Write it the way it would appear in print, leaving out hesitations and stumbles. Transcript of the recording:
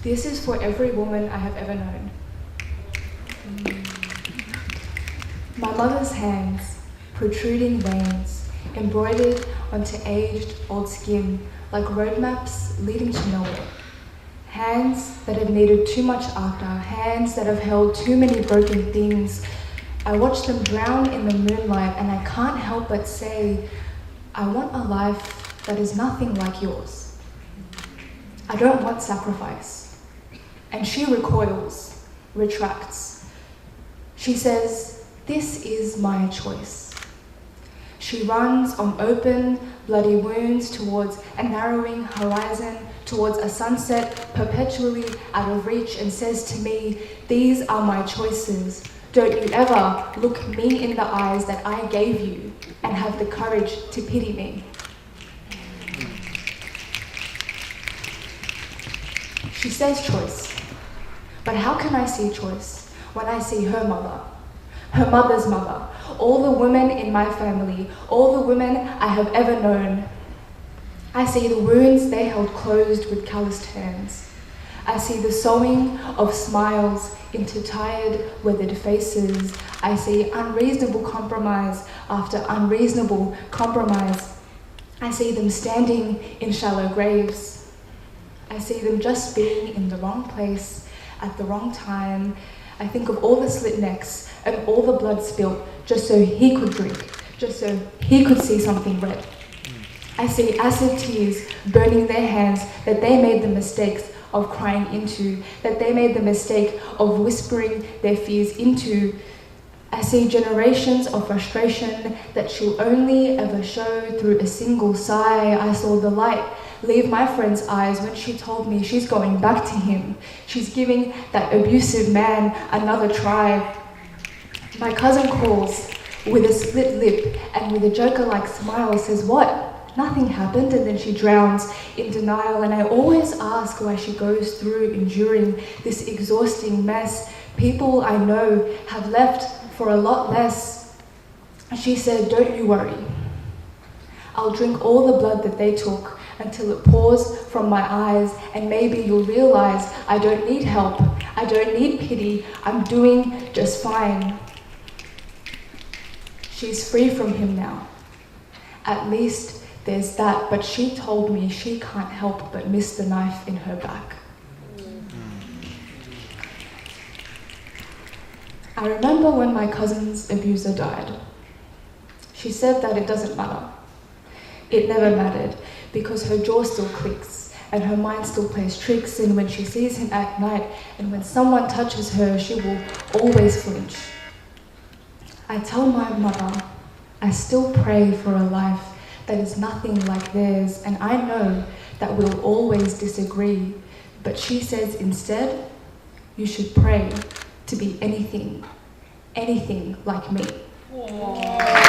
This is for every woman I have ever known. My mother's hands, protruding veins, embroidered onto aged old skin like roadmaps leading to nowhere. Hands that have needed too much after, hands that have held too many broken things. I watch them drown in the moonlight and I can't help but say, I want a life that is nothing like yours. I don't want sacrifice. And she recoils, retracts. She says, this is my choice. She runs on open, bloody wounds towards a narrowing horizon, towards a sunset perpetually out of reach, and says to me, these are my choices. Don't you ever look me in the eyes that I gave you and have the courage to pity me. She says choice, but how can I see choice when I see her mother, her mother's mother, all the women in my family, all the women I have ever known? I see the wounds they held closed with calloused hands. I see the sewing of smiles into tired, weathered faces. I see unreasonable compromise after unreasonable compromise. I see them standing in shallow graves. I see them just being in the wrong place at the wrong time. I think of all the slit necks and all the blood spilt just so he could drink, just so he could see something red. I see acid tears burning their hands that they made the mistakes of crying into, that they made the mistake of whispering their fears into. I see generations of frustration that she'll only ever show through a single sigh. I saw the light leave my friend's eyes when she told me she's going back to him. She's giving that abusive man another try. My cousin calls with a split lip and with a joker-like smile says, what? Nothing happened, and then she drowns in denial, and I always ask why she goes through enduring this exhausting mess. People I know have left for a lot less. She said, don't you worry. I'll drink all the blood that they took until it pours from my eyes, and maybe you'll realize I don't need help, I don't need pity, I'm doing just fine. She's free from him now. At least there's that, but she told me she can't help but miss the knife in her back. I remember when my cousin's abuser died. She said that it doesn't matter. It never mattered because her jaw still clicks and her mind still plays tricks, and when she sees him at night and when someone touches her, she will always flinch. I tell my mother I still pray for a life that is nothing like theirs, and I know that we'll always disagree, but she says instead, you should pray to be anything like me. Aww.